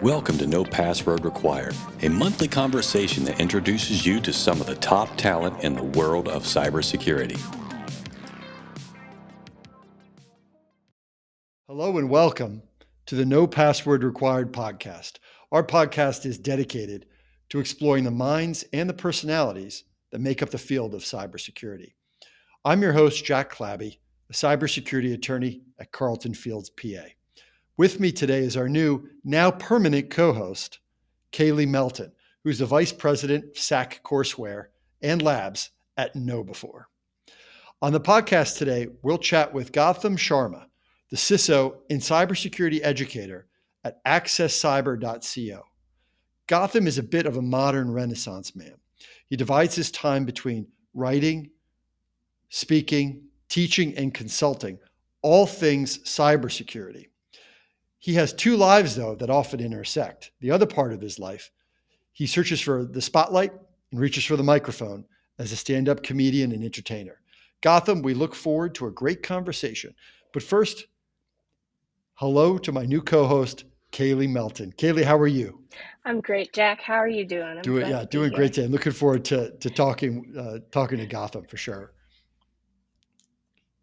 Welcome to No Password Required, a monthly conversation that introduces you to some of the top talent in the world of cybersecurity. Hello and welcome to the No Password Required podcast. Our podcast is dedicated to exploring the minds and the personalities that make up the field of cybersecurity. I'm your host, Jack Clabby, a cybersecurity attorney at Carlton Fields, PA. With me today is our new, now permanent co-host, Kayley Melton, who's the Vice President of SAC Courseware and Labs at KnowBe4. On the podcast today, we'll chat with Gautam Sharma, the CISO and cybersecurity educator at accesscyber.co. Gautam is a bit of a modern Renaissance man. He divides his time between writing, speaking, teaching, and consulting, all things cybersecurity. He has two lives, though, that often intersect. The other part of his life, he searches for the spotlight and reaches for the microphone as a stand-up comedian and entertainer. Gautam, we look forward to a great conversation. But first, hello to my new co-host, Kayley Melton. Kayley, how are you? I'm great, Jack. How are you doing? Doing great today. I'm looking forward to talking to Gautam for sure.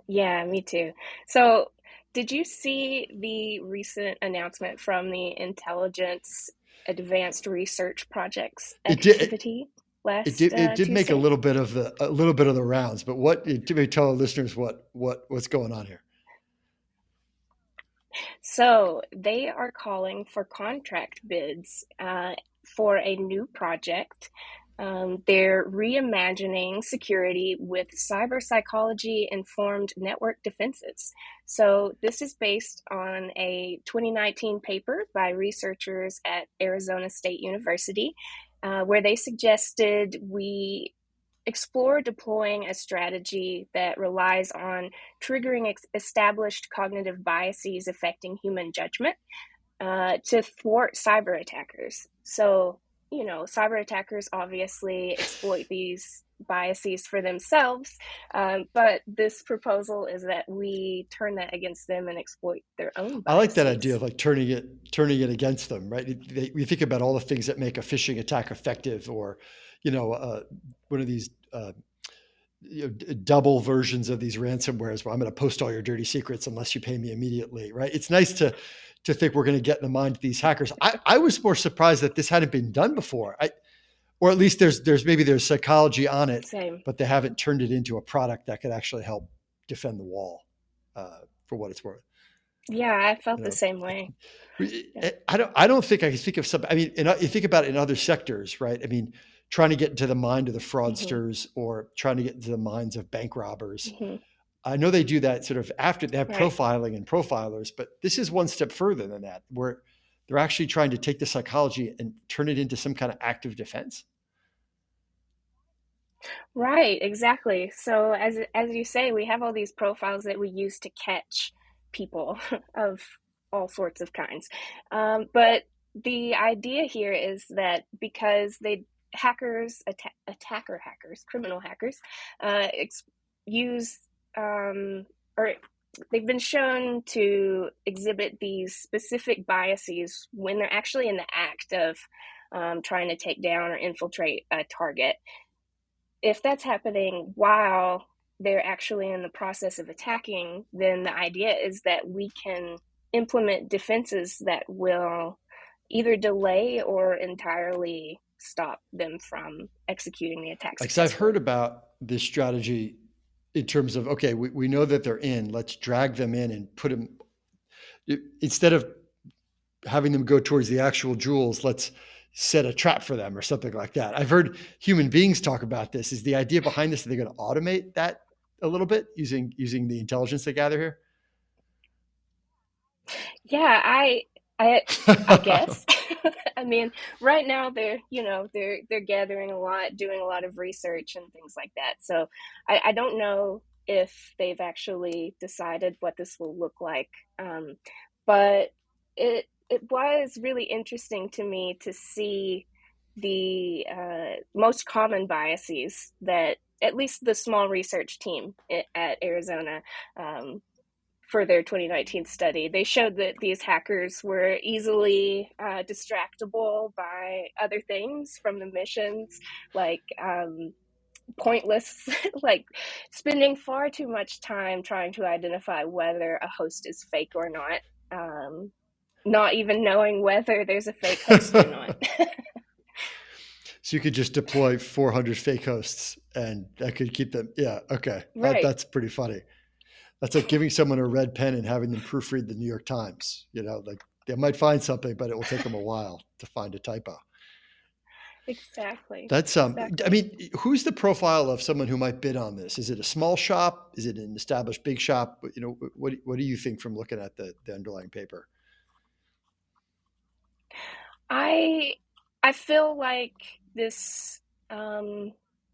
Yeah, me too. So, did you see the recent announcement from the Intelligence Advanced Research Projects activity last It did Tuesday? make a little bit of the rounds, but tell our listeners what's going on here? So they are calling for contract bids for a new project. They're reimagining security with cyberpsychology-informed network defenses. So this is based on a 2019 paper by researchers at Arizona State University, where they suggested we explore deploying a strategy that relies on triggering established cognitive biases affecting human judgment to thwart cyber attackers. So, cyber attackers obviously exploit these biases for themselves, but this proposal is that we turn that against them and exploit their own biases. I like that idea of like turning it against them, right? We think about all the things that make a phishing attack effective, or one of these double versions of these ransomwares where I'm going to post all your dirty secrets unless you pay me immediately, right? It's nice to think we're going to get in the mind of these hackers. I was more surprised that this hadn't been done before. Or at least there's psychology on it, Same. But they haven't turned it into a product that could actually help defend the wall, for what it's worth. Yeah, I felt the same way. I don't think I can think of something. I mean, you think about it in other sectors, right? I mean, trying to get into the mind of the fraudsters or trying to get into the minds of bank robbers. Mm-hmm. I know they do that sort of after they have profiling and profilers, but this is one step further than that, where they're actually trying to take the psychology and turn it into some kind of active defense. Right, exactly. So as you say, we have all these profiles that we use to catch people of all sorts of kinds. But the idea here is that because criminal hackers, use or they've been shown to exhibit these specific biases when they're actually in the act of trying to take down or infiltrate a target. If that's happening while they're actually in the process of attacking, then the idea is that we can implement defenses that will either delay or entirely stop them from executing the attacks. Like, so I've heard about this strategy in terms of, okay, we know that they're in, let's drag them in and put them, instead of having them go towards the actual jewels, let's set a trap for them or something like that. I've heard human beings talk about this. Is the idea behind this that they're going to automate that a little bit using the intelligence they gather here? Yeah, I guess. I mean, right now they're gathering a lot, doing a lot of research and things like that. So I don't know if they've actually decided what this will look like. But it was really interesting to me to see the most common biases that at least the small research team at Arizona for their 2019 study. They showed that these hackers were easily distractible by other things from the missions, like pointless, like spending far too much time trying to identify whether a host is fake or not, not even knowing whether there's a fake host or not. So you could just deploy 400 fake hosts and that could keep them. Yeah. Okay. Right. That's pretty funny. That's like giving someone a red pen and having them proofread the New York Times. Like they might find something, but it will take them a while to find a typo. Exactly. That's I mean, who's the profile of someone who might bid on this? Is it a small shop? Is it an established big shop? What do you think from looking at the underlying paper? I feel like this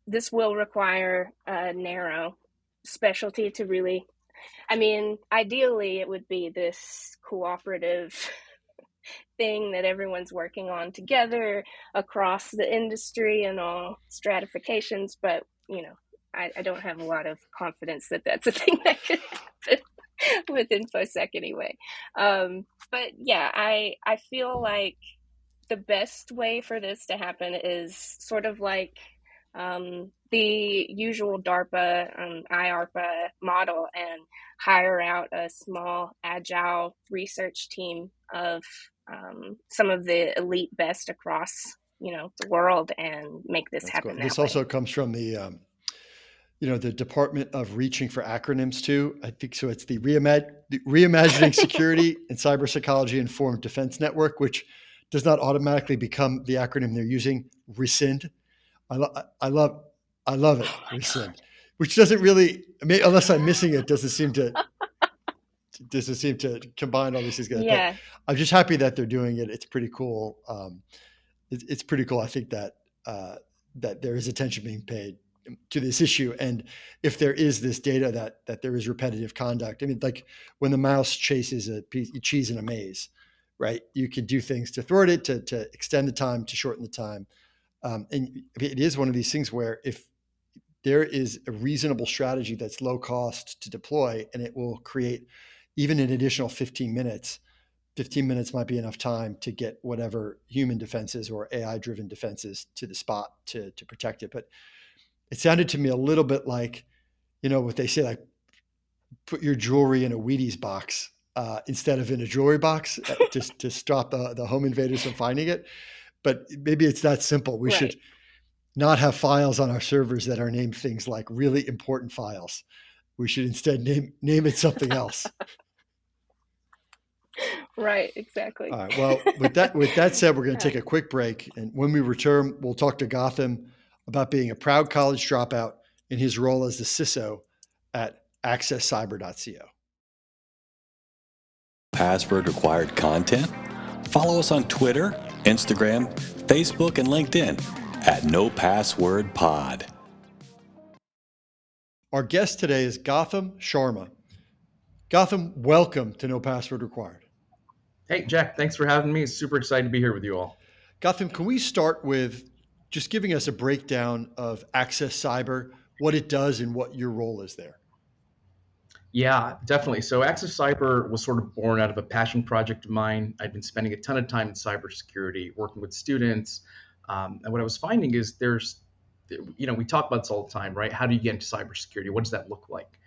this will require a narrow specialty to really. I mean, ideally, it would be this cooperative thing that everyone's working on together across the industry and all stratifications. But, I don't have a lot of confidence that that's a thing that could happen with InfoSec anyway. But yeah, I feel like the best way for this to happen is sort of like the usual DARPA, IARPA model, and hire out a small agile research team of some of the elite best across the world and make this happen. This also comes from the the Department of Reaching for acronyms too. I think so. It's the Reimagining Security and Cybersecurity-informed Defense Network, which does not automatically become the acronym they're using. Rescind. I love it. Rescind, which doesn't really, unless I'm missing it, doesn't seem to combine all these things together. Yeah. But I'm just happy that they're doing it. It's pretty cool. It's pretty cool. I think that there is attention being paid to this issue, and if there is this data that there is repetitive conduct. I mean, like when the mouse chases a cheese in a maze, right? You can do things to thwart it, to extend the time, to shorten the time. And it is one of these things where if there is a reasonable strategy that's low cost to deploy, and it will create even an additional 15 minutes might be enough time to get whatever human defenses or AI-driven defenses to the spot to protect it. But it sounded to me a little bit like, what they say, like put your jewelry in a Wheaties box instead of in a jewelry box to stop the home invaders from finding it. But maybe it's that simple. We should not have files on our servers that are named things like really important files. We should instead name it something else. Right, exactly. All right. Well, with that said, we're going to take a quick break. And when we return, we'll talk to Gotham about being a proud college dropout in his role as the CISO at accesscyber.co. Password required content? Follow us on Twitter, Instagram, Facebook, and LinkedIn at NoPasswordPod. Our guest today is Gautam Sharma. Gautam, welcome to No Password Required. Hey, Jack, thanks for having me. Super excited to be here with you all. Gautam, can we start with just giving us a breakdown of Access Cyber, what it does and what your role is there? Yeah, definitely. So Access Cyber was sort of born out of a passion project of mine. I've been spending a ton of time in cybersecurity, working with students. And what I was finding is we talk about this all the time, right? How do you get into cybersecurity? What does that look like?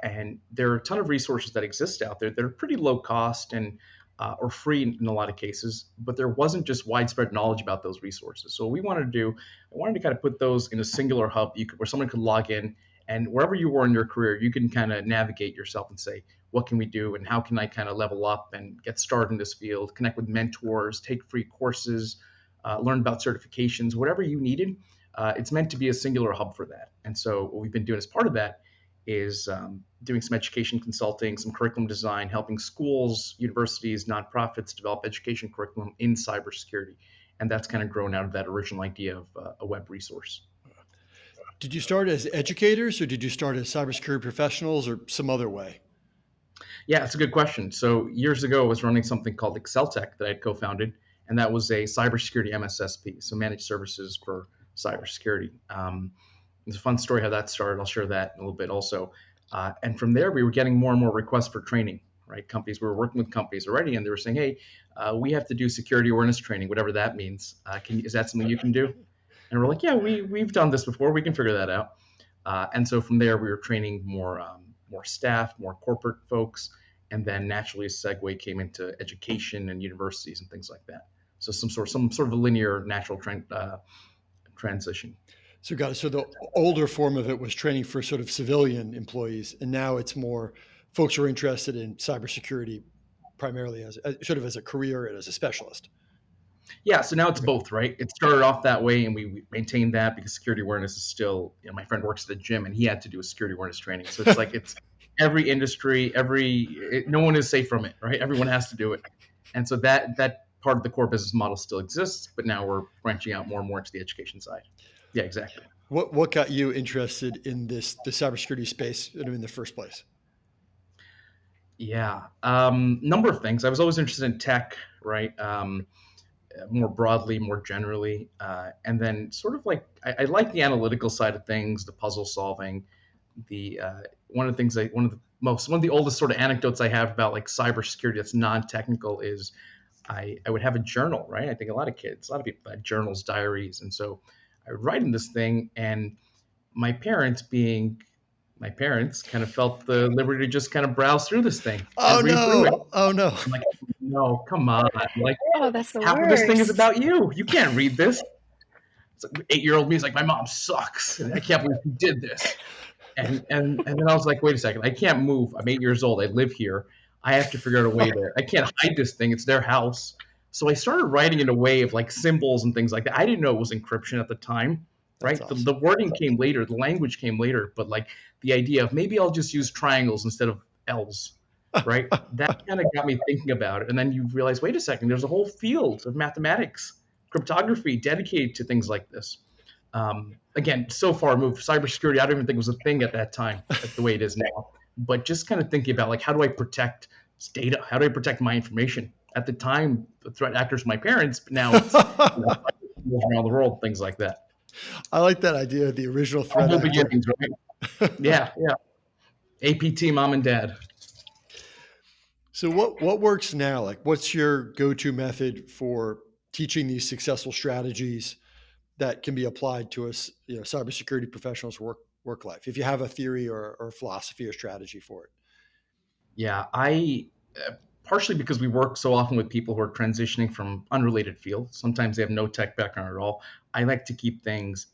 And there are a ton of resources that exist out there that are pretty low cost and or free in a lot of cases, but there wasn't just widespread knowledge about those resources. So what we wanted to do, I wanted to kind of put those in a singular hub where someone could log in, and wherever you were in your career, you can kind of navigate yourself and say, what can we do and how can I kind of level up and get started in this field, connect with mentors, take free courses, learn about certifications, whatever you needed. It's meant to be a singular hub for that. And so what we've been doing as part of that is doing some education consulting, some curriculum design, helping schools, universities, nonprofits develop education curriculum in cybersecurity. And that's kind of grown out of that original idea of a web resource. Did you start as educators or did you start as cybersecurity professionals or some other way? Yeah, it's a good question. So years ago, I was running something called ExcelTech that I had co-founded, and that was a cybersecurity MSSP, so managed services for cybersecurity. It's a fun story how that started. I'll share that in a little bit also. And from there, we were getting more and more requests for training, right? We were working with companies already, and they were saying, hey, we have to do security awareness training, whatever that means. Is that something you can do? And we're like, yeah, we've done this before. We can figure that out. And so from there, we were training more staff, more corporate folks, and then naturally a segue came into education and universities and things like that. So some sort of a linear, natural transition. So got it. So the older form of it was training for sort of civilian employees, and now it's more folks who are interested in cybersecurity primarily as sort of as a career and as a specialist. Yeah, so now it's both, right? It started off that way, and we maintained that because security awareness is still, my friend works at the gym, and he had to do a security awareness training. So it's like it's every industry, no one is safe from it, right? Everyone has to do it. And so that part of the core business model still exists, but now we're branching out more and more into the education side. Yeah, exactly. What got you interested in the cybersecurity space in the first place? Yeah, number of things. I was always interested in tech, right? More broadly, more generally, and then sort of like I like the analytical side of things, the puzzle solving. One of the oldest sort of anecdotes I have about like cybersecurity that's non-technical is I would have a journal, right? I think a lot of people had journals, diaries, and so I would write in this thing, and my parents kind of felt the liberty to just kind of browse through this thing. Oh no! It. Oh no! I'm like, no, come on! Like, that's the half worst. of this thing is about you. You can't read this. It's like 8-year-old me is like, my mom sucks. I can't believe you did this. And then I was like, wait a second, I can't move. I'm 8 years old. I live here. I have to figure out a way I can't hide this thing. It's their house. So I started writing in a way of like symbols and things like that. I didn't know it was encryption at the time, right? Awesome. The wording came later, the language came later, but like the idea of maybe I'll just use triangles instead of L's, right? That kind of got me thinking about it. And then you realize, wait a second, there's a whole field of mathematics, cryptography dedicated to things like this. Again, so far moved. Cybersecurity, I don't even think was a thing at that time, like the way it is now. But just kind of thinking about like, how do I protect data? How do I protect my information? At the time, the threat actors were my parents, but now it's around the world, things like that. I like that idea of the original threat actor. Beginnings, right? Yeah. APT, mom and dad. So what works now? Like, what's your go-to method for teaching these successful strategies that can be applied to us, cybersecurity professionals' work life? If you have a theory or philosophy or strategy for it. Yeah, I partially because we work so often with people who are transitioning from unrelated fields. Sometimes they have no tech background at all. I like to keep things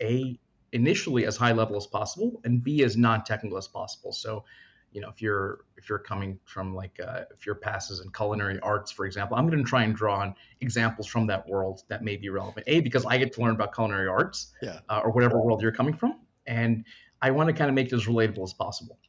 initially as high level as possible, and B as non-technical as possible. So, if you're coming from if your past is in culinary arts, for example, I'm going to try and draw on examples from that world that may be relevant. Because I get to learn about culinary arts, or whatever world you're coming from, and I want to kind of make it as relatable as possible,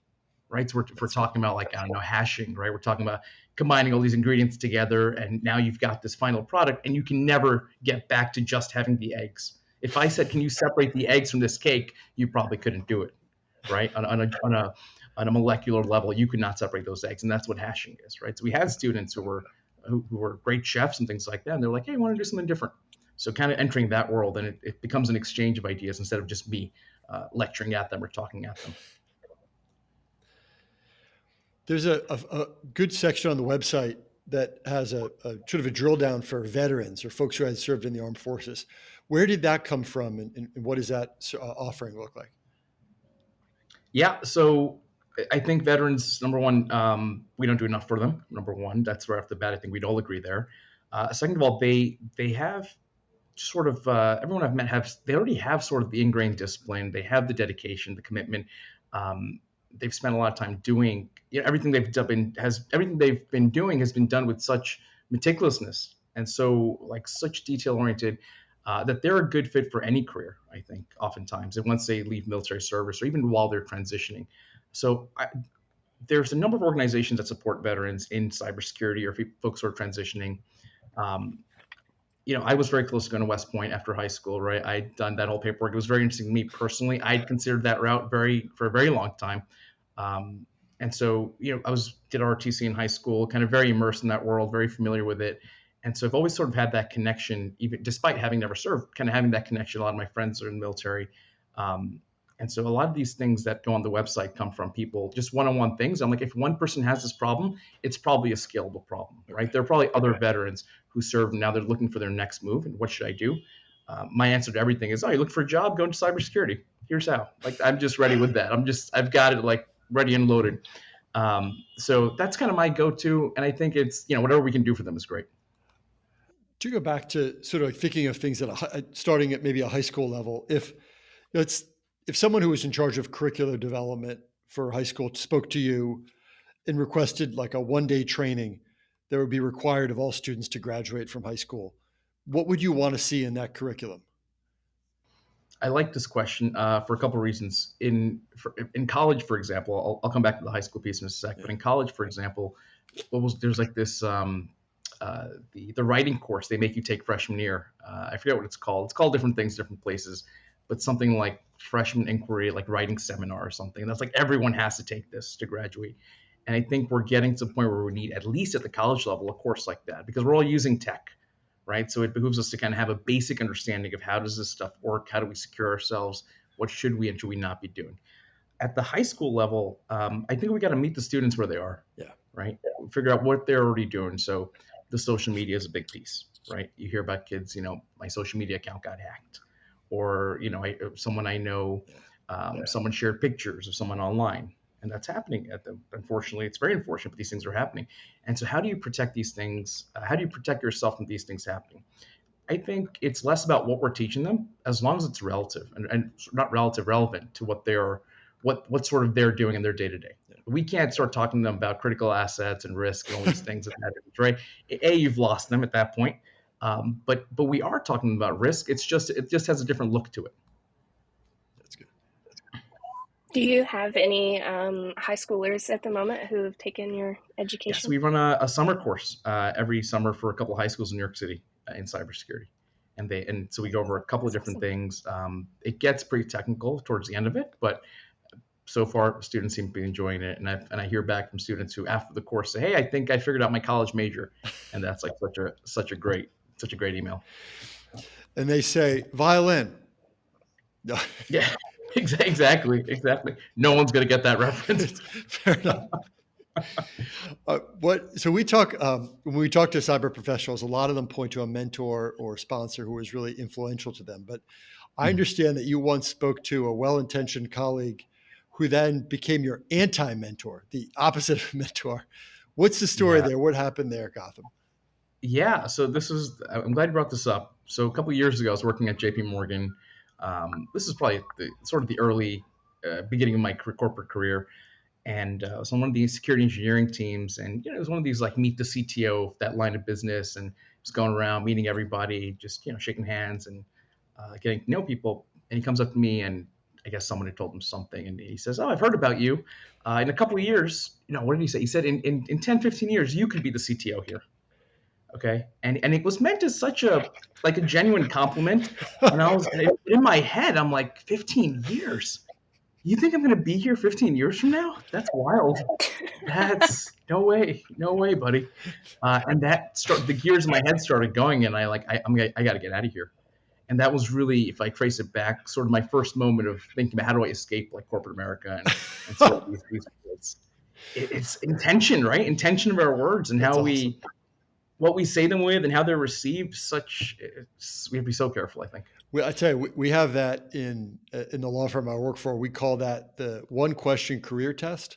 right? So we're talking about hashing, right? We're talking about combining all these ingredients together, and now you've got this final product, and you can never get back to just having the eggs. If I said, can you separate the eggs from this cake? You probably couldn't do it, right? On a molecular level, you could not separate those eggs, and that's what hashing is, right? So we had students who were great chefs and things like that, and they're like, hey, I want to do something different. So kind of entering that world, and it becomes an exchange of ideas instead of just me lecturing at them or talking at them. There's a good section on the website that has a sort of a drill down for veterans or folks who had served in the armed forces. Where did that come from, and what does that offering look like? Yeah, so I think veterans, number one, we don't do enough for them. Number one, that's right off the bat. I think we'd all agree there. Second of all, they have sort of everyone I've met they already have sort of the ingrained discipline. They have the dedication, the commitment. They've spent a lot of time doing everything everything they've been doing has been done with such meticulousness and so such detail oriented that they're a good fit for any career. I think oftentimes, and once they leave military service or even while they're transitioning. So there's a number of organizations that support veterans in cybersecurity or folks who are transitioning. I was very close to going to West Point after high school, right? I'd done that whole paperwork. It was very interesting to me personally. I'd considered that route for a very long time. And so, I did ROTC in high school, kind of very immersed in that world, very familiar with it. And so I've always sort of had that connection, even despite having never served, kind of having that connection. A lot of my friends are in the military. And so a lot of these things that go on the website come from people, just one-on-one things. I'm like, if one person has this problem, it's probably a scalable problem, right? There are probably other veterans who served and now they're looking for their next move. And what should I do? My answer to everything is, oh, you look for a job, go into cybersecurity. Here's how. Like, I'm just ready with that. I've got it like ready and loaded. So that's kind of my go-to. And I think it's, whatever we can do for them is great. To go back to sort of like thinking of things starting at maybe a high school level, if someone who was in charge of curricular development for high school spoke to you and requested like a one-day training that would be required of all students to graduate from high school, what would you want to see in that curriculum? I like this question for a couple of reasons. In college, for example, I'll come back to the high school piece in a sec. But in college, for example, there's like this the writing course they make you take freshman year. I forget what it's called. It's called different things, different places, but something like freshman inquiry, like writing seminar or something. And that's like everyone has to take this to graduate. And I think we're getting to the point where we need, at least at the college level, a course like that because we're all using tech. Right. So it behooves us to kind of have a basic understanding of how does this stuff work? How do we secure ourselves? What should we and should we not be doing? At the high school level, I think we got to meet the students where they are. Yeah. Right. Figure out what they're already doing. So the social media is a big piece. Right. You hear about kids, my social media account got hacked or, someone I know, someone shared pictures of someone online. And that's happening at them. Unfortunately, it's very unfortunate, but these things are happening. And so how do you protect these things? How do you protect yourself from these things happening? I think it's less about what we're teaching them, as long as it's relative and not relevant to what sort of they're doing in their day-to-day. We can't start talking to them about critical assets and risk and all these things, right? You've lost them at that point. But we are talking about risk. It just has a different look to it. Do you have any high schoolers at the moment who have taken your education? Yes, we run a summer course every summer for a couple of high schools in New York City in cybersecurity. And so we go over a couple of different things. It gets pretty technical towards the end of it, but so far students seem to be enjoying it. And I hear back from students who after the course say, hey, I think I figured out my college major. And that's like such a great email. And they say violin. Yeah. Exactly. No one's going to get that reference. Fair enough. So we talk when we talk to cyber professionals, a lot of them point to a mentor or sponsor who was really influential to them. But I understand that you once spoke to a well-intentioned colleague who then became your anti-mentor, the opposite of mentor. What's the story there? What happened there, Gotham? Yeah. So I'm glad you brought this up. So a couple of years ago, I was working at JP Morgan. This is probably the early beginning of my corporate career. And so I'm one of the security engineering teams. And, it was one of these like meet the CTO of that line of business and just going around meeting everybody, just, shaking hands and getting to know people. And he comes up to me and I guess someone had told him something. And he says, oh, I've heard about you. In a couple of years, what did he say? He said, in 10, 15 years, you could be the CTO here. Okay. And it was meant as such a genuine compliment. And I was in my head, I'm like, 15 years. You think I'm going to be here 15 years from now? That's wild. That's no way, buddy. And the gears in my head started going and I got to get out of here. And that was really, if I trace it back, sort of my first moment of thinking about how do I escape like corporate America and sort of it's intention, right? Intention of our words and That's how awesome. what we say them with and how they're received. We have to be so careful, I think. I tell you, we have that in the law firm I work for. We call that the one question career test,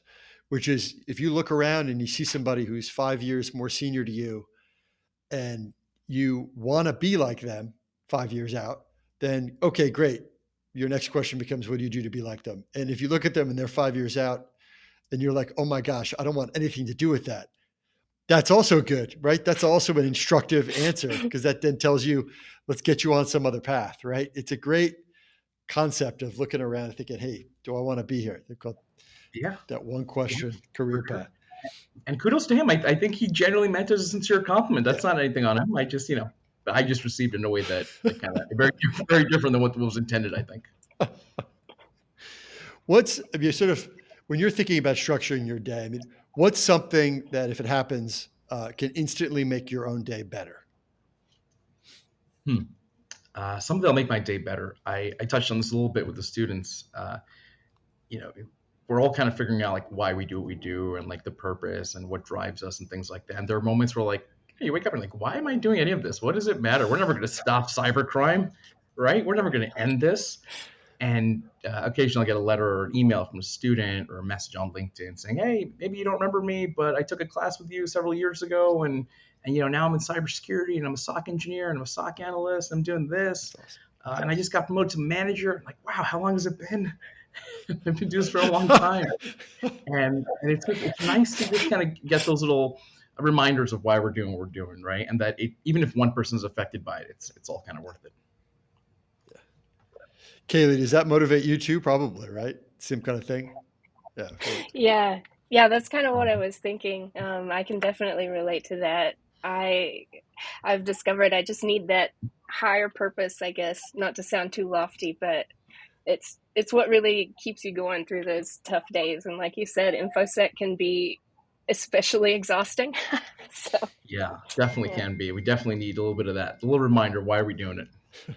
which is if you look around and you see somebody who's 5 years more senior to you and you want to be like them 5 years out, then okay, great. Your next question becomes, what do you do to be like them? And if you look at them and they're 5 years out and you're like, oh my gosh, I don't want anything to do with that. That's also good, right? That's also an instructive answer because that then tells you, let's get you on some other path, right? It's a great concept of looking around and thinking, hey, do I want to be here? They're called that one question career path. And kudos to him. I think he generally meant it as a sincere compliment. That's not anything on him. I just received it in a way that kind of very, very different than what was intended, I think. When you're thinking about structuring your day, what's something that if it happens, can instantly make your own day better? some of that'll make my day better. I touched on this a little bit with the students. You know, we're all kind of figuring out like why we do what we do and like the purpose and what drives us and things like that. And there are moments where like, hey, you wake up and like, why am I doing any of this? What does it matter? We're never going to stop cybercrime, right? We're never going to end this. And occasionally I'll get a letter or an email from a student or a message on LinkedIn saying, hey, maybe you don't remember me, but I took a class with you several years ago. And now I'm in cybersecurity and I'm a SOC engineer and I'm a SOC analyst. I'm doing this. And I just got promoted to manager. I'm like, wow, how long has it been? I've been doing this for a long time. And it's nice to just kind of get those little reminders of why we're doing what we're doing, right? And that even if one person is affected by it, it's all kind of worth it. Kayley, does that motivate you too? Probably, right? Same kind of thing. Yeah. Yeah, that's kind of what I was thinking. I can definitely relate to that. I've discovered I just need that higher purpose, I guess, not to sound too lofty, but it's what really keeps you going through those tough days. And like you said, infosec can be especially exhausting. So yeah, definitely can be. We definitely need a little bit of that, a little reminder, why are we doing it?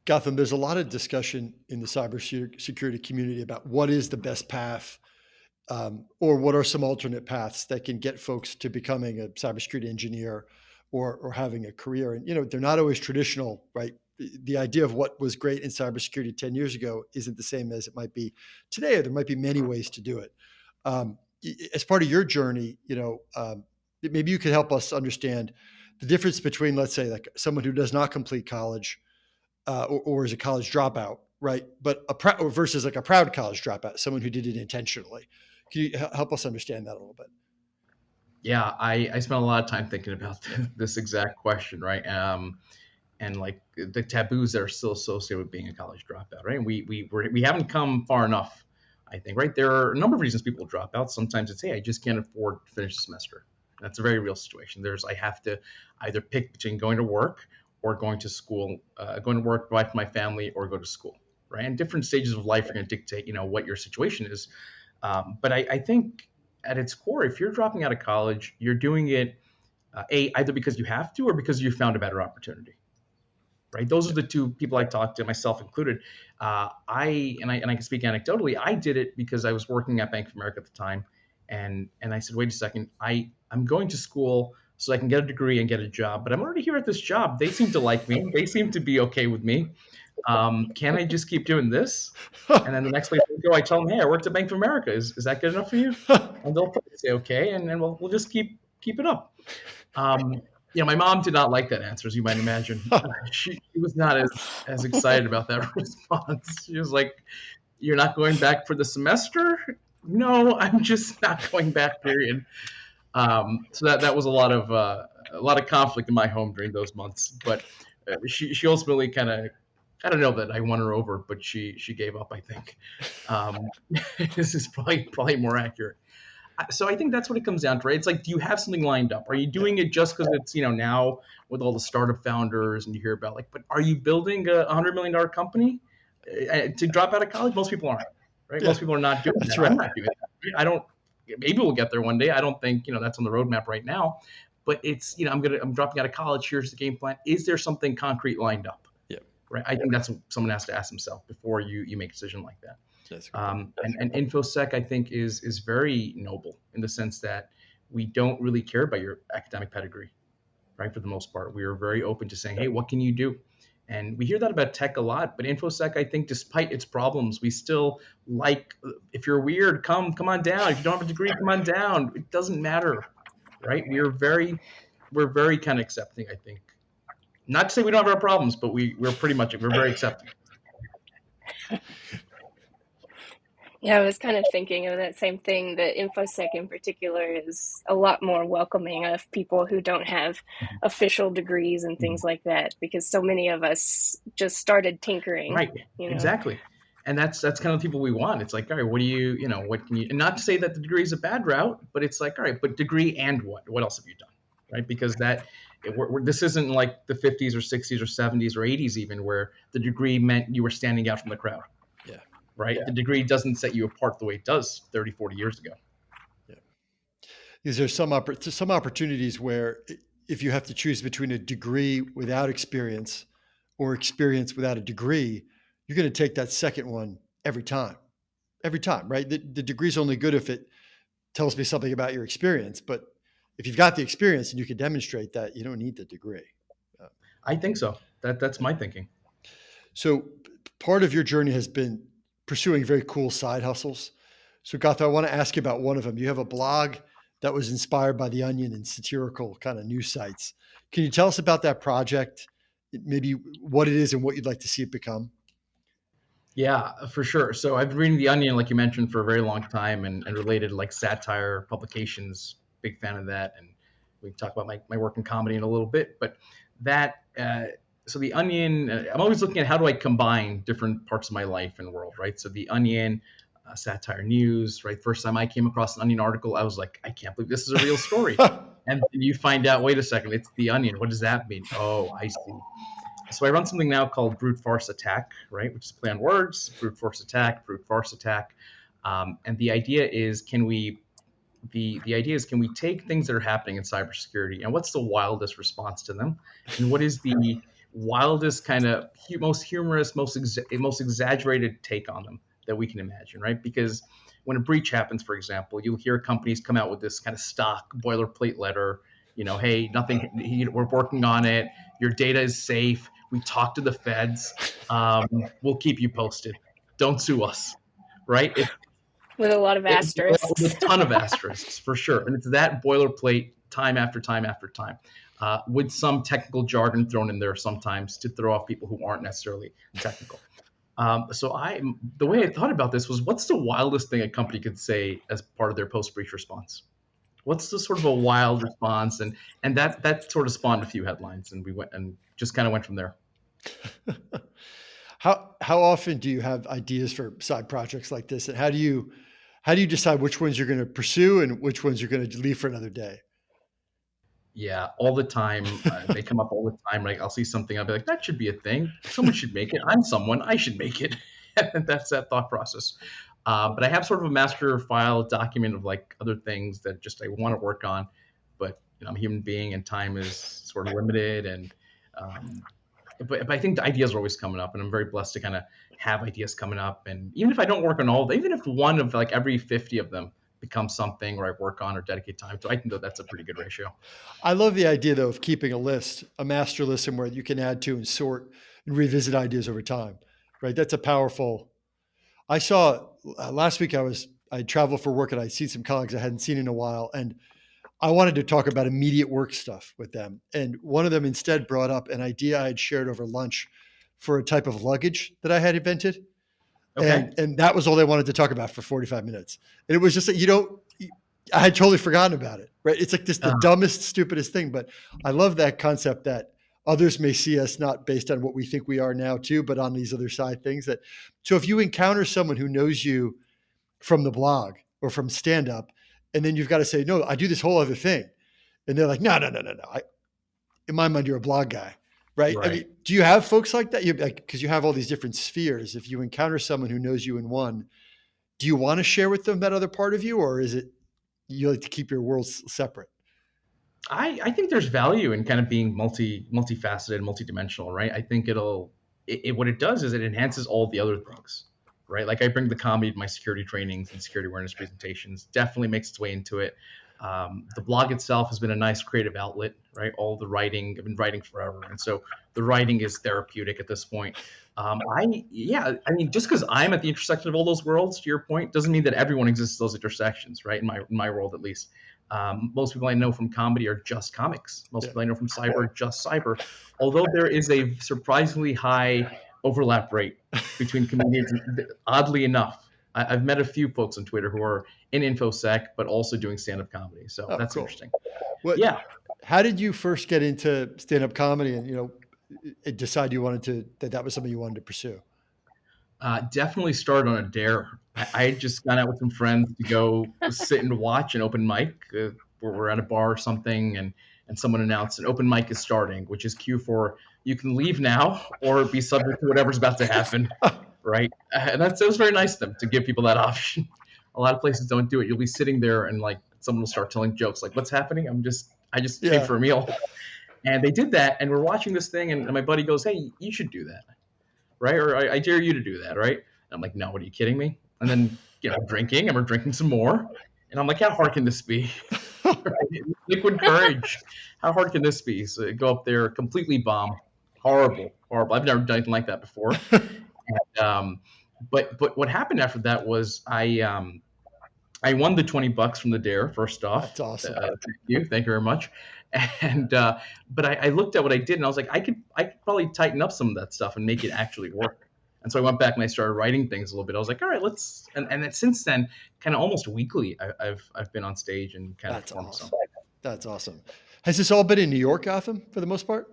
Gotham, there's a lot of discussion in the cybersecurity community about what is the best path, or what are some alternate paths that can get folks to becoming a cybersecurity engineer or having a career. And, they're not always traditional, right? The idea of what was great in cybersecurity 10 years ago isn't the same as it might be today, or there might be many ways to do it. As part of your journey, maybe you could help us understand the difference between, let's say, like someone who does not complete college, or is a college dropout, right? But versus like a proud college dropout, someone who did it intentionally. Can you help us understand that a little bit? Yeah, I spent a lot of time thinking about this exact question, right? And like the taboos that are still associated with being a college dropout, right? We haven't come far enough, I think, right? There are a number of reasons people drop out. Sometimes it's, hey, I just can't afford to finish the semester. That's a very real situation. I have to either pick between going to work or going to school, going to work, provide for my family, or go to school, right? And different stages of life are going to dictate, what your situation is. But I think at its core, if you're dropping out of college, you're doing it either because you have to or because you found a better opportunity, right? Those are the two people I talked to, myself included. I can speak anecdotally. I did it because I was working at Bank of America at the time, and I said, wait a second, I'm going to school so I can get a degree and get a job, but I'm already here at this job. They seem to like me. They seem to be okay with me. Can I just keep doing this? And then the next place I go, I tell them, hey, I worked at Bank of America. Is that good enough for you? And they'll probably say, okay. And then we'll just keep it up. My mom did not like that answer, as you might imagine. She was not as excited about that response. She was like, you're not going back for the semester? No, I'm just not going back, period. So that was a lot of conflict in my home during those months. But she ultimately kind of, I don't know that I won her over, but she gave up, I think. This is probably more accurate. So I think that's what it comes down to, right? It's like, do you have something lined up? Are you doing it just because it's, now with all the startup founders and you hear about but are you building a $100 million company to drop out of college? Most people aren't, right? Yeah. Most people are not doing that. Right. I'm not doing that. Maybe we'll get there one day. I don't think, that's on the roadmap right now, but it's, I'm dropping out of college. Here's the game plan. Is there something concrete lined up? Yeah. Right. I think that's what someone has to ask himself before you make a decision like that. And infosec, I think, is very noble in the sense that we don't really care about your academic pedigree, right? For the most part, we are very open to saying, hey, what can you do? And we hear that about tech a lot, but infosec, I think, despite its problems, we still like, if you're weird, come on down. If you don't have a degree, come on down. It doesn't matter, right? We're very kind of accepting, I think. Not to say we don't have our problems, but we're very accepting. Yeah, I was kind of thinking of that same thing, that InfoSec in particular is a lot more welcoming of people who don't have official degrees and things like that, because so many of us just started tinkering. Right, exactly. And that's kind of the people we want. It's like, all right, what can you, and not to say that the degree is a bad route, but it's like, all right, but degree and what? What else have you done? Right? Because this isn't like the 50s or 60s or 70s or 80s even, where the degree meant you were standing out from the crowd. Right? Yeah. The degree doesn't set you apart the way it does 30, 40 years ago. Yeah. Is there some opportunities where if you have to choose between a degree without experience or experience without a degree, you're going to take that second one every time, right? The degree's only good if it tells me something about your experience, but if you've got the experience and you can demonstrate that, you don't need the degree. I think so. That's my thinking. So part of your journey has been pursuing very cool side hustles. So Gotham, I want to ask you about one of them. You have a blog that was inspired by The Onion and satirical kind of news sites. Can you tell us about that project? Maybe what it is and what you'd like to see it become? Yeah, for sure. So I've been reading The Onion, like you mentioned, for a very long time, and related like satire publications. Big fan of that, and we can talk about my work in comedy in a little bit. But that, so The Onion, I'm always looking at how do I combine different parts of my life and world, right? So The Onion, satire news, right? First time I came across an Onion article, I was like, I can't believe this is a real story. And then you find out, wait a second, it's The Onion. What does that mean? Oh, I see. So I run something now called Brute Farce Attack, right? Which is play on words, Brute Farce Attack, Brute Farce Attack. And the idea is, can we take things that are happening in cybersecurity and what's the wildest response to them? And what is the wildest kind of most humorous, most exaggerated take on them that we can imagine, right? Because when a breach happens, for example, you'll hear companies come out with this kind of stock boilerplate letter, hey, nothing, we're working on it. Your data is safe. We talked to the feds. We'll keep you posted. Don't sue us, right? With a lot of asterisks. With a ton of asterisks, for sure. And it's that boilerplate time after time after time, with some technical jargon thrown in there sometimes to throw off people who aren't necessarily technical. So the way I thought about this was, what's the wildest thing a company could say as part of their post-breach response? What's the sort of a wild response? And that sort of spawned a few headlines, and we went and just kind of went from there. How often do you have ideas for side projects like this, and how do you decide which ones you're going to pursue and which ones you're going to leave for another day? Yeah, all the time. They come up all the time. Like, I'll see something, I'll be like, that should be a thing. Someone should make it. I'm someone. I should make it. And that's that thought process. But I have sort of a master file document of like other things that just I want to work on. But I'm a human being, and time is sort of limited. And but I think the ideas are always coming up, and I'm very blessed to kind of have ideas coming up. And even if I don't work on all of them, even if one of like every 50 of them becomes something where I work on or dedicate time to, I think that's a pretty good ratio. I love the idea though of keeping a master list somewhere you can add to and sort and revisit ideas over time, right? That's a powerful. I saw last week I traveled for work and I'd seen some colleagues I hadn't seen in a while, and I wanted to talk about immediate work stuff with them. And one of them instead brought up an idea I had shared over lunch for a type of luggage that I had invented. Okay. And that was all they wanted to talk about for 45 minutes. And it was just that, I had totally forgotten about it, right? It's like the dumbest, stupidest thing. But I love that concept that others may see us not based on what we think we are now too, but on these other side things. So if you encounter someone who knows you from the blog or from stand up, and then you've got to say, no, I do this whole other thing. And they're like, no. In my mind, you're a blog guy, right? I mean, do you have folks like that? Because you have all these different spheres. If you encounter someone who knows you in one, do you want to share with them that other part of you, or is it you like to keep your worlds separate? I think there's value in kind of being multifaceted, multidimensional, right? I think what it does is it enhances all the other things, right? Like I bring the comedy to my security trainings and security awareness presentations, definitely makes its way into it. The blog itself has been a nice creative outlet, right? All the writing, I've been writing forever. And so the writing is therapeutic at this point. Just because I'm at the intersection of all those worlds, to your point, doesn't mean that everyone exists at those intersections, right? In my world, at least. Most people I know from comedy are just comics. Most people I know from cyber are just cyber. Although there is a surprisingly high overlap rate between comedians, oddly enough. I've met a few folks on Twitter who are in infosec, but also doing stand-up comedy. So that's cool. Interesting. How did you first get into stand-up comedy and, decide that was something you wanted to pursue? Definitely started on a dare. I had just gone out with some friends to go sit and watch an open mic where we're at a bar or something, and someone announced an open mic is starting, which is cue for you can leave now or be subject to whatever's about to happen, right? And that was very nice of them to give people that option. A lot of places don't do it. You'll be sitting there and like someone will start telling jokes like, "What's happening?" I just paid for a meal. And they did that, and we're watching this thing, and my buddy goes, "Hey, you should do that, right? Or I dare you to do that, right?" And I'm like, "No, what are you kidding me?" And then drinking, and we're drinking some more, and I'm like, "How hard can this be?" Right? Liquid courage. How hard can this be? So go up there, completely bomb, horrible, horrible. I've never done anything like that before. And, but what happened after that was I won the $20 from the dare. First off, That's awesome. Thank you very much. And but I looked at what I did, and I was like, I could probably tighten up some of that stuff and make it actually work. And so I went back and I started writing things a little bit. I was like, all right, let's. And then since then, kind of almost weekly, I've been on stage and kind of performed awesome. some. That's awesome. Has this all been in New York, Gotham, for the most part?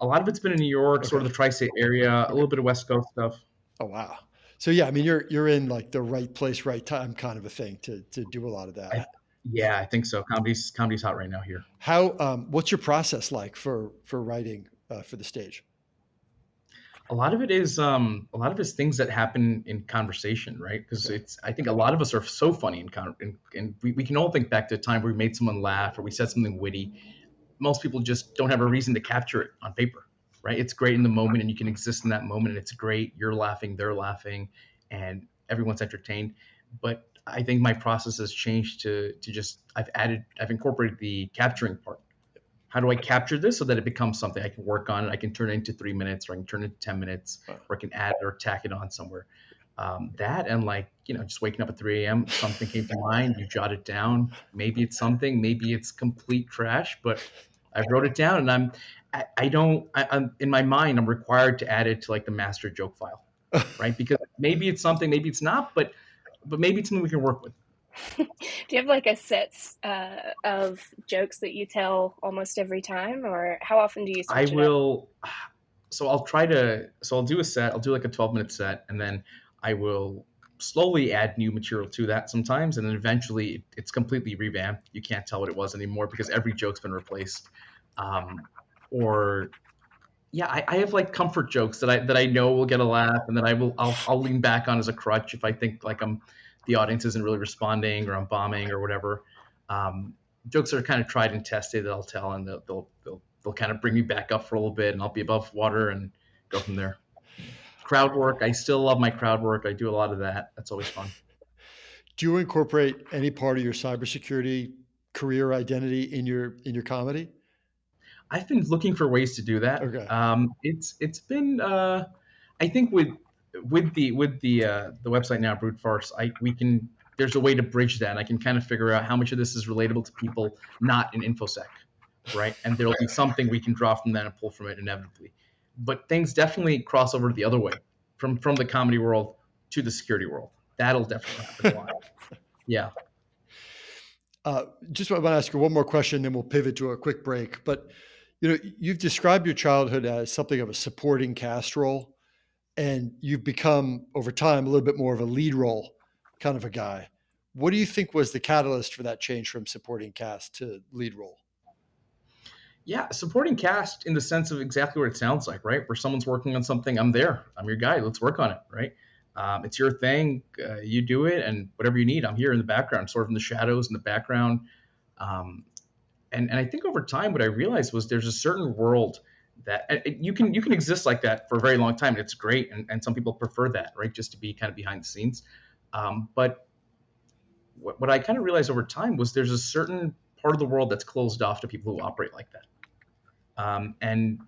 A lot of it's been in New York, sort of the tri-state area, a little bit of West Coast stuff. Oh wow! So yeah, I mean, you're in like the right place, right time, kind of a thing to do a lot of that. I think so. Comedy's hot right now here. How? What's your process like for writing for the stage? A lot of it is things that happen in conversation, right? Because I think a lot of us are so funny and we can all think back to a time where we made someone laugh or we said something witty. Most people just don't have a reason to capture it on paper, right? It's great in the moment and you can exist in that moment and it's great. You're laughing, they're laughing, and everyone's entertained. But I think my process has changed to just I've incorporated the capturing part. How do I capture this so that it becomes something I can work on? I can turn it into 3 minutes, or I can turn it into 10 minutes, or I can add or tack it on somewhere. That and just waking up at 3 a.m. Something came to mind. You jot it down. Maybe it's something. Maybe it's complete trash. But I wrote it down, and I'm in my mind. I'm required to add it to like the master joke file, right? Because maybe it's something, maybe it's not, but maybe it's something we can work with. Do you have like a set of jokes that you tell almost every time, or how often do you switch it up? So I'll do a set. I'll do like a 12-minute set, and then I will slowly add new material to that sometimes, and then eventually it's completely revamped. You can't tell what it was anymore because every joke's been replaced. I have like comfort jokes that I know will get a laugh, and then I'll lean back on as a crutch if I think like the audience isn't really responding or I'm bombing or whatever. Jokes that are kind of tried and tested that I'll tell, and they'll kind of bring me back up for a little bit, and I'll be above water and go from there. Crowd work. I still love my crowd work. I do a lot of that. That's always fun. Do you incorporate any part of your cybersecurity career identity in your comedy? I've been looking for ways to do that. Okay. It's been I think with the website now, Brute Farce, there's a way to bridge that. And I can kind of figure out how much of this is relatable to people not in infosec, right? And there'll be something we can draw from that and pull from it inevitably. But things definitely cross over the other way, from the comedy world to the security world. That'll definitely happen a lot. Yeah. Just want to ask you one more question, then we'll pivot to a quick break. But you've described your childhood as something of a supporting cast role, and you've become over time a little bit more of a lead role kind of a guy. What do you think was the catalyst for that change from supporting cast to lead role? Yeah, supporting cast in the sense of exactly what it sounds like, right? Where someone's working on something, I'm there. I'm your guy. Let's work on it, right? It's your thing. You do it, and whatever you need, I'm here in the background, sort of in the shadows in the background. And I think over time, what I realized was there's a certain world that you can exist like that for a very long time. And it's great, and some people prefer that, right? Just to be kind of behind the scenes. But what I kind of realized over time was there's a certain part of the world that's closed off to people who operate like that. And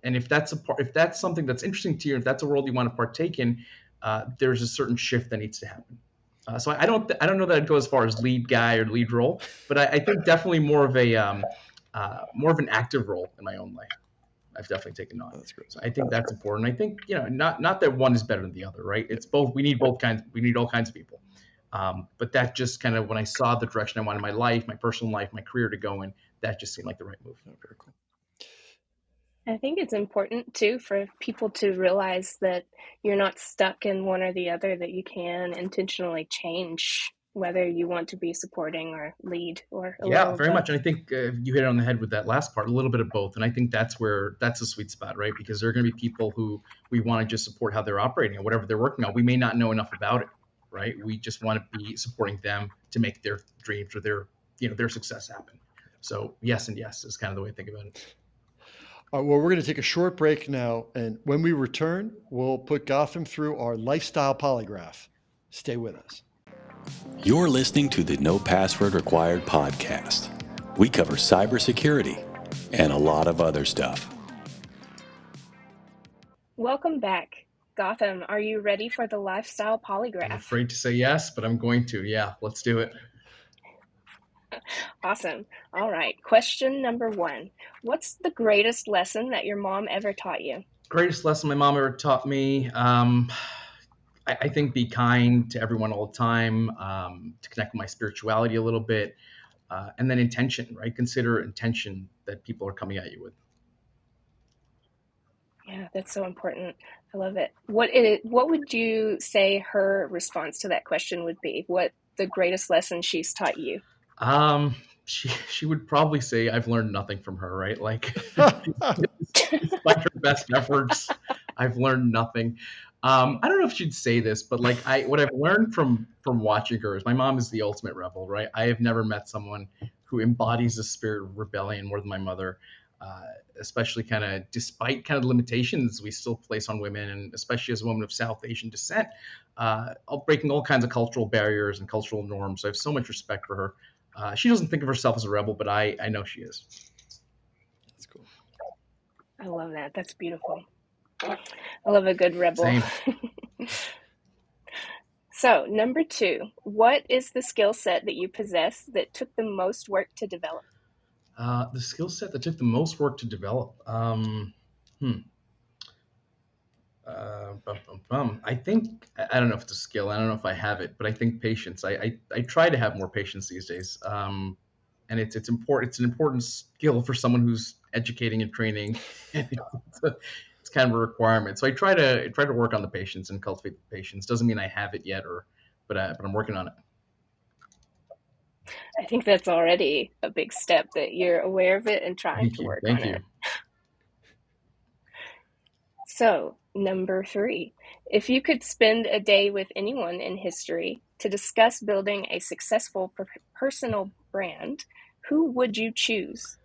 if that's something that's interesting to you, if that's a world you want to partake in, there's a certain shift that needs to happen. So I don't know that I'd go as far as lead guy or lead role, but I think definitely more of an active role in my own life. I've definitely taken on. That's great. So I think that's important. I think not that one is better than the other, right? It's both. We need both kinds. We need all kinds of people. But that just kind of, when I saw the direction I wanted my life, my personal life, my career to go in, that just seemed like the right move. Oh, very cool. I think it's important too for people to realize that you're not stuck in one or the other, that you can intentionally change whether you want to be supporting or lead or yeah, very much. And I think you hit it on the head with that last part, a little bit of both. And I think that's a sweet spot, right? Because there are going to be people who we want to just support how they're operating and whatever they're working on. We may not know enough about it, right? We just want to be supporting them to make their dreams or their success happen. So yes and yes is kind of the way I think about it. Well, we're going to take a short break now. And when we return, we'll put Gotham through our lifestyle polygraph. Stay with us. You're listening to the No Password Required podcast. We cover cybersecurity and a lot of other stuff. Welcome back. Gotham, are you ready for the lifestyle I'm polygraph? afraid to say yes, but I'm going to. Yeah, let's do it. Awesome. All right. Question number 1. What's the greatest lesson that your mom ever taught you? Greatest lesson my mom ever taught me. I think be kind to everyone all the time, to connect with my spirituality a little bit, and then intention, right? Consider intention that people are coming at you with. Yeah, that's so important. I love it. What would you say her response to that question would be? What the greatest lesson she's taught you? She would probably say I've learned nothing from her, right? Like, despite her best efforts, I've learned nothing. I don't know if she'd say this, but like what I've learned from watching her is my mom is the ultimate rebel, right? I have never met someone who embodies the spirit of rebellion more than my mother. Especially kind of despite kind of limitations we still place on women, and especially as a woman of South Asian descent, breaking all kinds of cultural barriers and cultural norms. So I have so much respect for her. She doesn't think of herself as a rebel, but I know she is. That's cool. I love that. That's beautiful. I love a good rebel. Same. So, number 2, what is the skill set that you possess that took the most work to develop? The skill set that took the most work to develop. I think I don't know if it's a skill. I don't know if I have it, but I think patience. I try to have more patience these days, and it's important. It's an important skill for someone who's educating and training. It's kind of a requirement. So I try to work on the patience and cultivate the patience. Doesn't mean I have it yet, but I'm working on it. I think that's already a big step that you're aware of it and trying to work on it. So, number 3, if you could spend a day with anyone in history to discuss building a successful personal brand, who would you choose?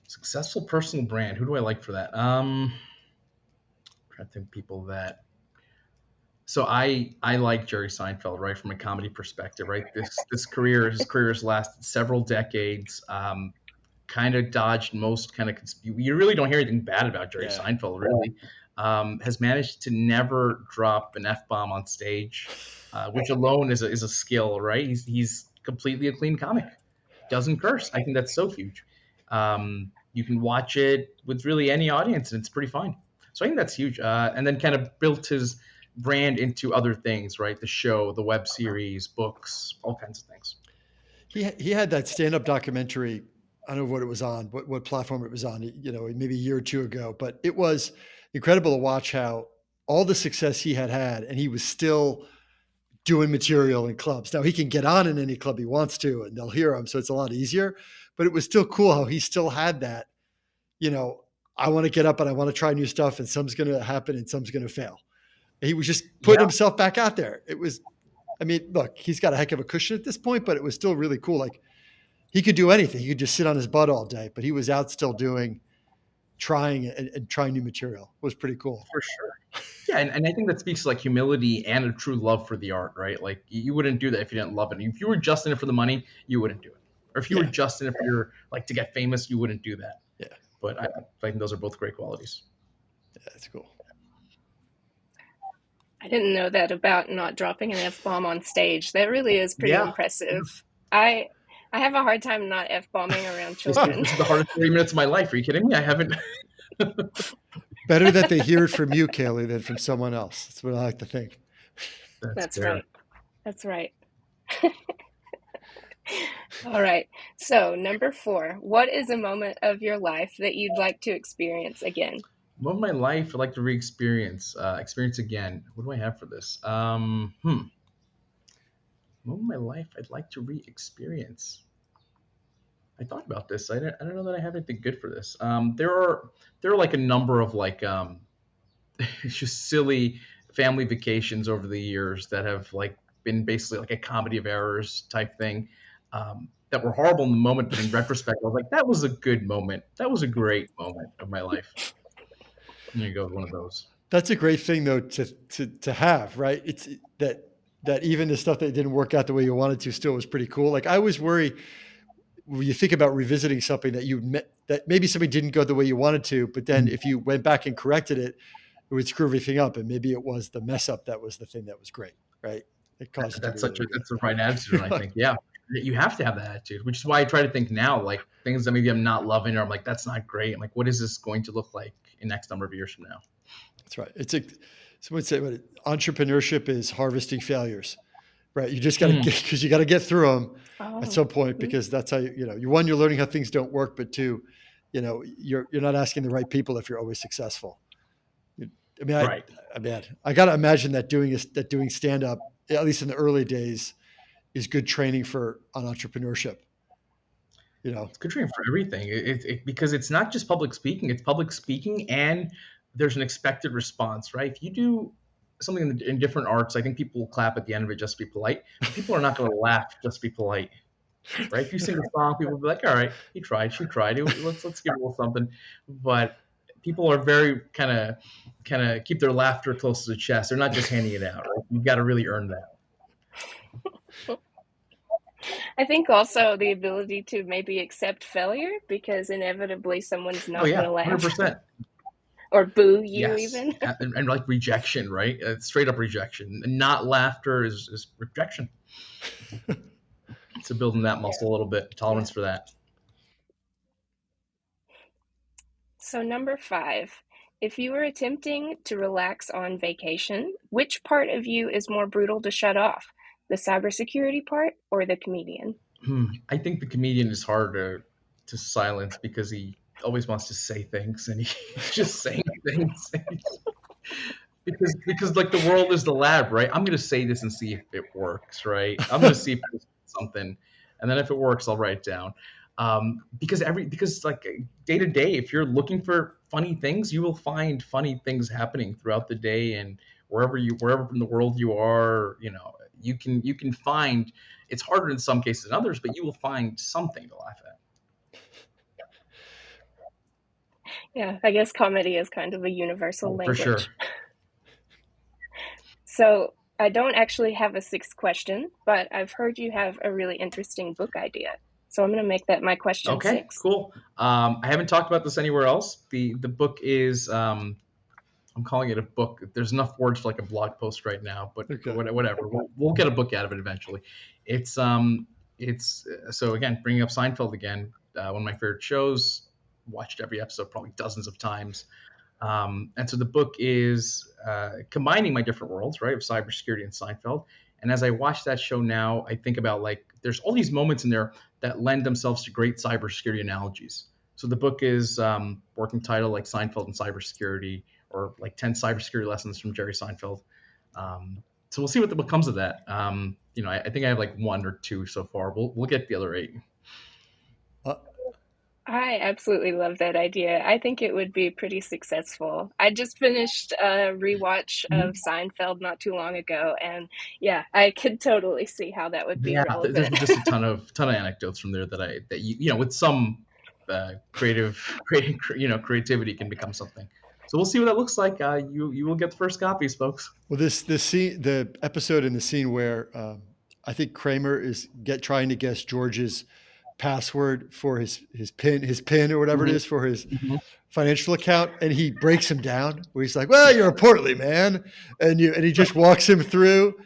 Successful personal brand. Who do I like for that? I'm trying to think people that. So I like Jerry Seinfeld, right, from a comedy perspective, right? His career has lasted several decades. Kind of dodged most kind of you really don't hear anything bad about Jerry Seinfeld, really. Has managed to never drop an F-bomb on stage, which alone is a skill, right? He's completely a clean comic, doesn't curse. I think that's so huge. You can watch it with really any audience, and it's pretty fine. So I think that's huge. And then kind of built his brand into other things, right? The show, the web series, books, all kinds of things. He had that stand-up documentary. I don't know what it was on, what platform it was on, maybe a year or two ago, but it was incredible to watch how all the success he had, and he was still doing material in clubs. Now he can get on in any club he wants to, and they'll hear him. So it's a lot easier, but it was still cool how he still had that, I want to get up and I want to try new stuff, and some's going to happen and some's going to fail. He was just putting himself back out there. It was, look, he's got a heck of a cushion at this point, but it was still really cool. Like, he could do anything. He could just sit on his butt all day, but he was out still trying new material. It was pretty cool. For sure. Yeah, and I think that speaks to like humility and a true love for the art, right? Like you wouldn't do that if you didn't love it. If you were just in it for the money, you wouldn't do it. Or if you were just in it for to get famous, you wouldn't do that. Yeah. But I think those are both great qualities. Yeah, that's cool. I didn't know that about not dropping an F-bomb on stage. That really is pretty impressive. I have a hard time not F-bombing around children. This is the hardest 30 minutes of my life. Are you kidding me? I haven't. Better that they hear it from you, Kayley, than from someone else. That's what I like to think. That's right. That's right. All right. So, number 4, what is a moment of your life that you'd like to experience again? Moment of my life I'd like to experience again. What do I have for this? Moment of my life I'd like to re-experience. I thought about this. I don't know that I have anything good for this. There are like a number of like just silly family vacations over the years that have like been basically like a comedy of errors type thing. that were horrible in the moment, but in retrospect, I was like, that was a good moment. That was a great moment of my life. And there you go, one of those. That's a great thing though to have, right? It's that even the stuff that didn't work out the way you wanted to still was pretty cool. Like I always worry when you think about revisiting something that maybe something didn't go the way you wanted to, but then if you went back and corrected it, it would screw everything up. And maybe it was the mess up that was the thing that was great, right? It caused it to That's be really that's the right attitude, I think. Yeah, you have to have that attitude, which is why I try to think now, like things that maybe I'm not loving, or I'm like, that's not great. I'm like, what is this going to look like in X number of years from now? That's right. Someone say entrepreneurship is harvesting failures, right? You just got to because you got to get through them at some point, because that's how you're learning how things don't work, but two, you're not asking the right people if you're always successful. I got to imagine that doing stand up, at least in the early days, is good training on entrepreneurship. It's good training for everything. Because it's not just public speaking; it's public speaking, and there's an expected response, right? If you do something in different arts, I think people will clap at the end of it just to be polite. People are not going to laugh just to be polite, right? If you sing a song, people will be like, "All right, he tried, she tried. Let's give a little something." But people are very kind of keep their laughter close to the chest. They're not just handing it out. Right? You've got to really earn that. I think also the ability to maybe accept failure, because inevitably someone's not going to laugh. 100%. Or boo you, even. And like rejection, right? Straight up rejection. And not laughter is rejection. So building that muscle a little bit, tolerance for that. So number 5, if you were attempting to relax on vacation, which part of you is more brutal to shut off? The cybersecurity part or the comedian? I think the comedian is hard to silence, because he always wants to say things, and he's just saying things. because like the world is the lab, right? I'm going to say this and see if it works, right? I'm going to see if it's something, and then if it works, I'll write it down. Because like day to day, if you're looking for funny things, you will find funny things happening throughout the day, and wherever in the world you are, you can find. It's harder in some cases than others, but you will find something to laugh at. Yeah, I guess comedy is kind of a universal language. For sure. So I don't actually have a 6th question, but I've heard you have a really interesting book idea. So I'm going to make that my question 6. Okay, cool. I haven't talked about this anywhere else. The book is, I'm calling it a book. There's enough words for like a blog post right now, but okay. Whatever. We'll get a book out of it eventually. It's so again, bringing up Seinfeld again, one of my favorite shows. Watched every episode probably dozens of times. And so the book is combining my different worlds, right, of cybersecurity and Seinfeld. And as I watch that show now, I think about like there's all these moments in there that lend themselves to great cybersecurity analogies. So the book is working title like Seinfeld and cybersecurity, or like 10 cybersecurity lessons from Jerry Seinfeld. So we'll see what comes of that. I think I have like 1 or 2 so far. We'll get the other 8. I absolutely love that idea. I think it would be pretty successful. I just finished a rewatch of Seinfeld not too long ago, and yeah, I could totally see how that would be relevant. There's just a ton of anecdotes from there that you with some creativity can become something. So we'll see what that looks like. You will get the first copies, folks. Well, the episode in the scene where I think Kramer is trying to guess George's password for his PIN or whatever it is for his financial account, and he breaks him down where he's like, "Well, you're a portly man," and he just walks him through,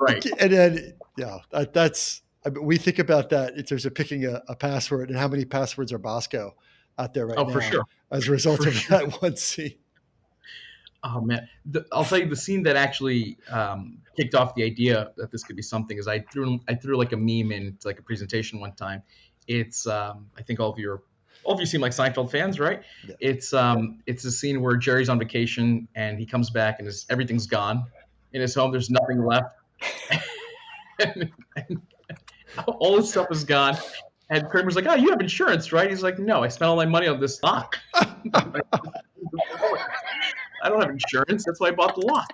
right, and then we think about that in terms of picking a password, and how many passwords are Bosco out there right now, for sure, as a result of that one scene. Oh man, I'll tell you the scene that actually kicked off the idea that this could be something is I threw like a meme into like a presentation one time. It's I think all of you seem like Seinfeld fans, right? Yeah. It's a scene where Jerry's on vacation and he comes back and everything's gone in his home. There's nothing left, and all his stuff is gone. And Kramer's like, "Oh, you have insurance, right?" He's like, "No, I spent all my money on this stock." I don't have insurance. That's why I bought the lock.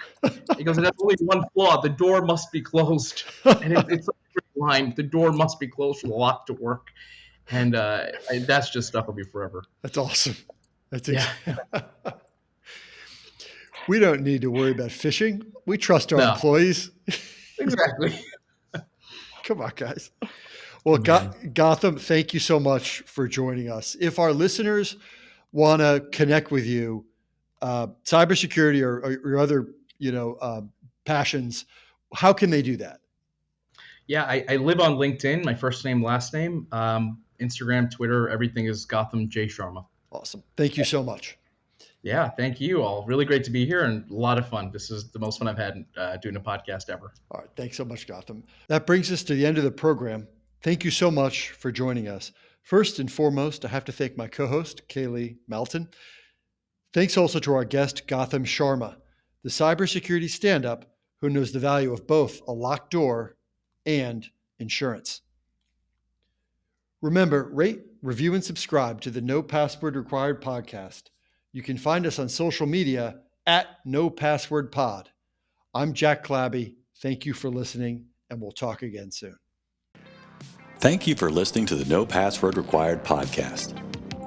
He goes, "And that's only one flaw. The door must be closed." And it's line. The door must be closed for the lock to work. And that's just stuck with me forever. That's awesome. We don't need to worry about phishing. We trust our employees. Exactly. Come on, guys. Well, Gotham, thank you so much for joining us. If our listeners want to connect with you, cybersecurity or other, passions, how can they do that? Yeah, I live on LinkedIn, my first name, last name, Instagram, Twitter, everything is Gautam J. Sharma. Awesome. Thank you so much. Yeah, thank you all. Really great to be here and a lot of fun. This is the most fun I've had doing a podcast ever. All right. Thanks so much, Gautam. That brings us to the end of the program. Thank you so much for joining us. First and foremost, I have to thank my co-host, Kayley, Melton. Thanks also to our guest, Gautam Sharma, the cybersecurity stand-up who knows the value of both a locked door and insurance. Remember, rate, review, and subscribe to the No Password Required podcast. You can find us on social media at No Password Pod. I'm Jack Clabby. Thank you for listening, and we'll talk again soon. Thank you for listening to the No Password Required podcast.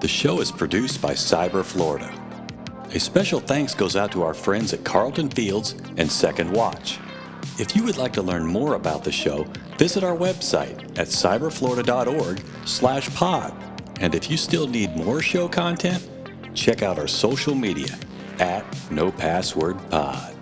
The show is produced by Cyber Florida. A special thanks goes out to our friends at Carlton Fields and Second Watch. If you would like to learn more about the show, visit our website at cyberflorida.org/pod. And if you still need more show content, check out our social media at No Password Pod.